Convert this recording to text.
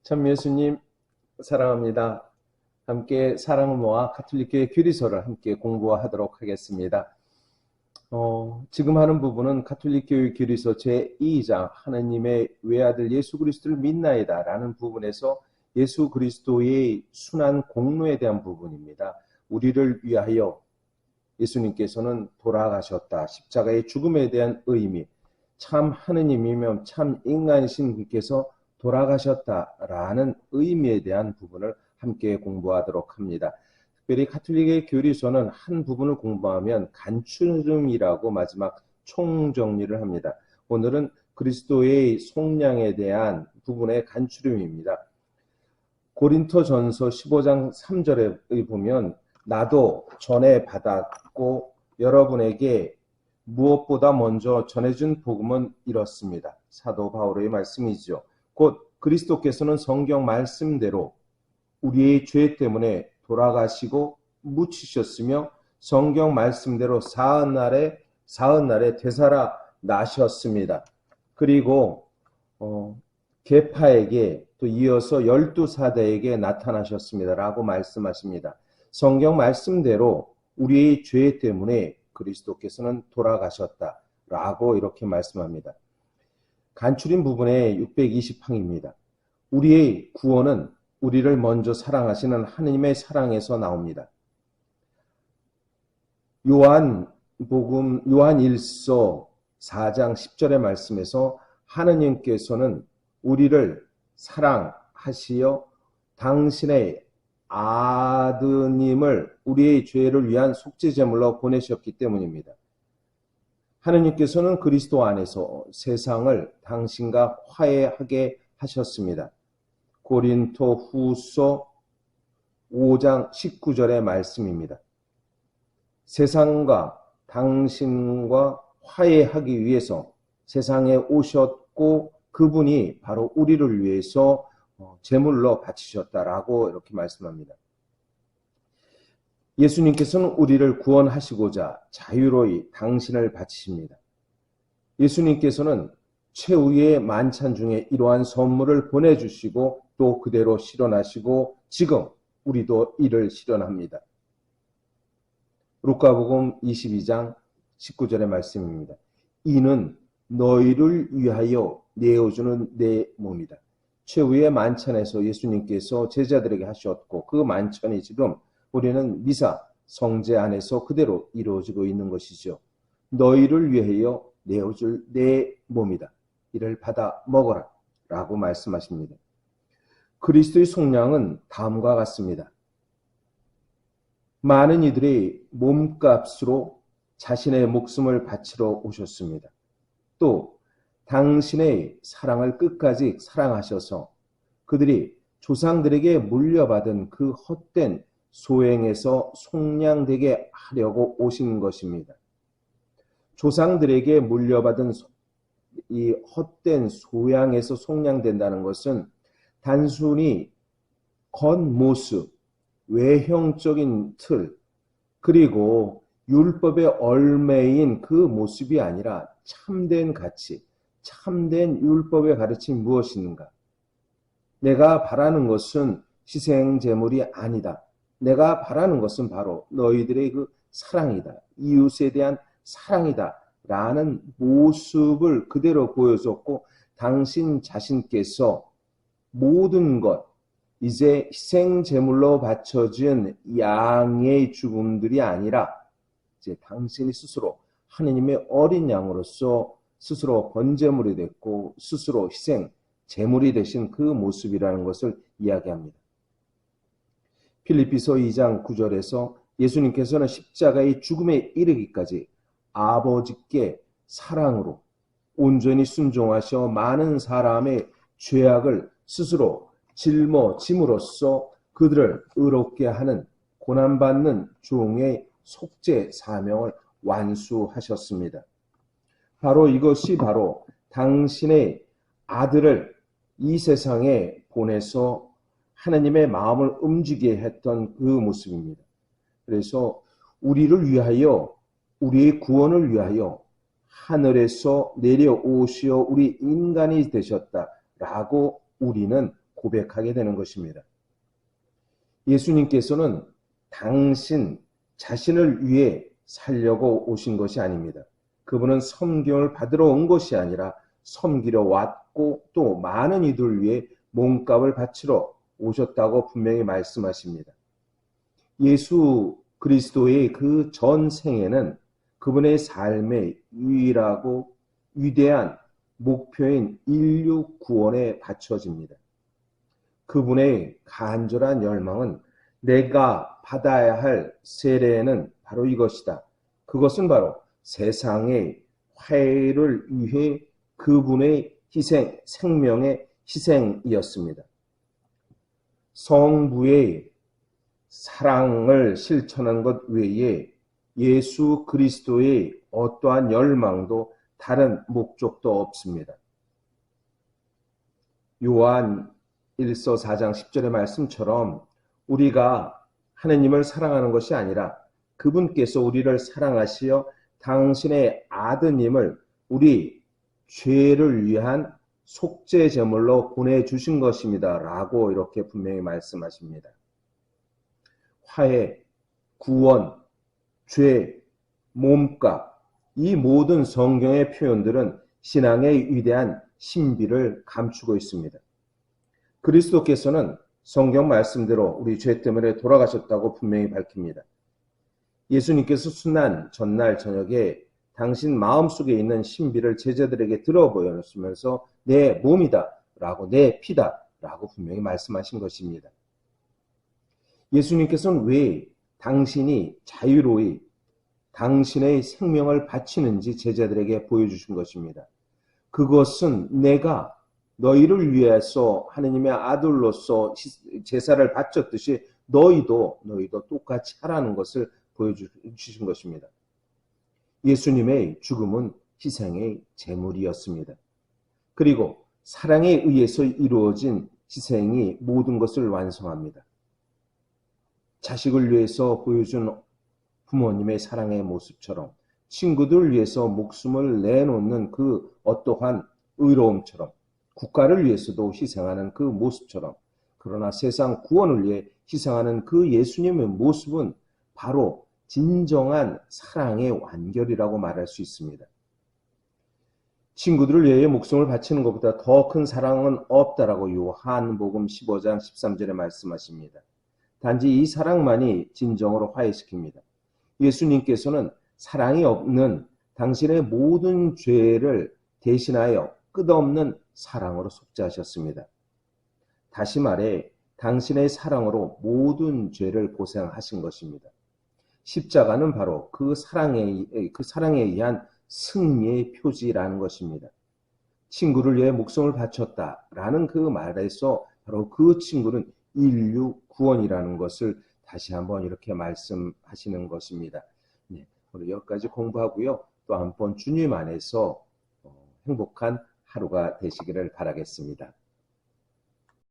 참 예수님 사랑합니다. 함께 사랑을 모아 가톨릭교회 교리서를 함께 공부하도록 하겠습니다. 지금 하는 부분은 가톨릭교회 교리서 제2장 하나님의 외아들 예수 그리스도를 믿나이다 라는 부분에서 예수 그리스도의 순한 공로에 대한 부분입니다. 우리를 위하여 예수님께서는 돌아가셨다. 십자가의 죽음에 대한 의미, 참 하느님이며 참 인간이신 분께서 돌아가셨다라는 의미에 대한 부분을 함께 공부하도록 합니다. 특별히 가톨릭의 교리서는 한 부분을 공부하면 간추림이라고 마지막 총정리를 합니다. 오늘은 그리스도의 속량에 대한 부분의 간추림입니다. 고린토전서 15장 3절에 보면 나도 전에 받았고 여러분에게 무엇보다 먼저 전해준 복음은 이렇습니다. 사도 바울의 말씀이죠. 곧 그리스도께서는 성경 말씀대로 우리의 죄 때문에 돌아가시고 묻히셨으며 성경 말씀대로 사흘날에 되살아 나셨습니다. 그리고 계파에게 또 이어서 12사대에게 나타나셨습니다. 라고 말씀하십니다. 성경 말씀대로 우리의 죄 때문에 그리스도께서는 돌아가셨다. 라고 이렇게 말씀합니다. 간추린 부분의 620항입니다. 우리의 구원은 우리를 먼저 사랑하시는 하느님의 사랑에서 나옵니다. 요한 1서 4장 10절의 말씀에서 하느님께서는 우리를 사랑하시어 당신의 아드님을 우리의 죄를 위한 속죄제물로 보내셨기 때문입니다. 하느님께서는 그리스도 안에서 세상을 당신과 화해하게 하셨습니다. 고린토 후서 5장 19절의 말씀입니다. 세상과 당신과 화해하기 위해서 세상에 오셨고 그분이 바로 우리를 위해서 제물로 바치셨다라고 이렇게 말씀합니다. 예수님께서는 우리를 구원하시고자 자유로이 당신을 바치십니다. 예수님께서는 최후의 만찬 중에 이러한 선물을 보내주시고 또 그대로 실현하시고 지금 우리도 이를 실현합니다. 루카복음 22장 19절의 말씀입니다. 이는 너희를 위하여 내어주는 내 몸이다. 최후의 만찬에서 예수님께서 제자들에게 하셨고 그 만찬이 지금 우리는 미사 성제 안에서 그대로 이루어지고 있는 것이죠. 너희를 위하여 내어줄 내 몸이다. 이를 받아 먹어라 라고 말씀하십니다. 그리스도의 속량은 다음과 같습니다. 많은 이들이 몸값으로 자신의 목숨을 바치러 오셨습니다. 또 당신의 사랑을 끝까지 사랑하셔서 그들이 조상들에게 물려받은 그 헛된 소행에서 속량되게 하려고 오신 것입니다. 조상들에게 물려받은 이 헛된 소양에서 속량된다는 것은 단순히 겉모습, 외형적인 틀, 그리고 율법의 얼매인 그 모습이 아니라 참된 가치, 참된 율법의 가르침이 무엇인가? 내가 바라는 것은 희생제물이 아니다. 내가 바라는 것은 바로 너희들의 그 사랑이다. 이웃에 대한 사랑이다. 라는 모습을 그대로 보여줬고 당신 자신께서 모든 것, 이제 희생제물로 바쳐진 양의 죽음들이 아니라 이제 당신이 스스로 하느님의 어린 양으로서 스스로 번제물이 됐고 스스로 희생제물이 되신 그 모습이라는 것을 이야기합니다. 필리피서 2장 9절에서 예수님께서는 십자가의 죽음에 이르기까지 아버지께 사랑으로 온전히 순종하셔 많은 사람의 죄악을 스스로 짊어짐으로써 그들을 의롭게 하는 고난받는 종의 속죄 사명을 완수하셨습니다. 바로 이것이 바로 당신의 아들을 이 세상에 보내서 하나님의 마음을 움직이게 했던 그 모습입니다. 그래서 우리를 위하여 우리의 구원을 위하여 하늘에서 내려오시어 우리 인간이 되셨다라고 우리는 고백하게 되는 것입니다. 예수님께서는 당신 자신을 위해 살려고 오신 것이 아닙니다. 그분은 섬김을 받으러 온 것이 아니라 섬기러 왔고 또 많은 이들을 위해 몸값을 바치러 오셨다고 분명히 말씀하십니다. 예수 그리스도의 그 전 생에는 그분의 삶의 유일하고 위대한 목표인 인류 구원에 바쳐집니다. 그분의 간절한 열망은 내가 받아야 할 세례는 바로 이것이다. 그것은 바로 세상의 화해를 위해 그분의 희생, 생명의 희생이었습니다. 성부의 사랑을 실천한 것 외에 예수 그리스도의 어떠한 열망도 다른 목적도 없습니다. 요한 1서 4장 10절의 말씀처럼 우리가 하느님을 사랑하는 것이 아니라 그분께서 우리를 사랑하시어 당신의 아드님을 우리 죄를 위한 속죄 제물로 보내주신 것입니다. 라고 이렇게 분명히 말씀하십니다. 화해, 구원, 죄, 몸값, 이 모든 성경의 표현들은 신앙의 위대한 신비를 감추고 있습니다. 그리스도께서는 성경 말씀대로 우리 죄 때문에 돌아가셨다고 분명히 밝힙니다. 예수님께서 순난 전날 저녁에 당신 마음속에 있는 신비를 제자들에게 들어보여주면서 내 몸이다 라고 내 피다 라고 분명히 말씀하신 것입니다. 예수님께서는 왜 당신이 자유로이 당신의 생명을 바치는지 제자들에게 보여주신 것입니다. 그것은 내가 너희를 위해서 하느님의 아들로서 제사를 바쳤듯이 너희도 똑같이 하라는 것을 보여주신 것입니다. 예수님의 죽음은 희생의 제물이었습니다. 그리고 사랑에 의해서 이루어진 희생이 모든 것을 완성합니다. 자식을 위해서 보여준 부모님의 사랑의 모습처럼 친구들을 위해서 목숨을 내놓는 그 어떠한 의로움처럼 국가를 위해서도 희생하는 그 모습처럼 그러나 세상 구원을 위해 희생하는 그 예수님의 모습은 바로 진정한 사랑의 완결이라고 말할 수 있습니다. 친구들을 위해 목숨을 바치는 것보다 더 큰 사랑은 없다라고 요한복음 15장 13절에 말씀하십니다. 단지 이 사랑만이 진정으로 화해시킵니다. 예수님께서는 사랑이 없는 당신의 모든 죄를 대신하여 끝없는 사랑으로 속죄하셨습니다. 다시 말해 당신의 사랑으로 모든 죄를 보상하신 것입니다. 십자가는 바로 그 사랑에 의한 승리의 표지라는 것입니다. 친구를 위해 목숨을 바쳤다라는 그 말에서 바로 그 친구는 인류 구원이라는 것을 다시 한번 이렇게 말씀하시는 것입니다. 네, 우리 여기까지 공부하고요. 또 한번 주님 안에서 행복한 하루가 되시기를 바라겠습니다.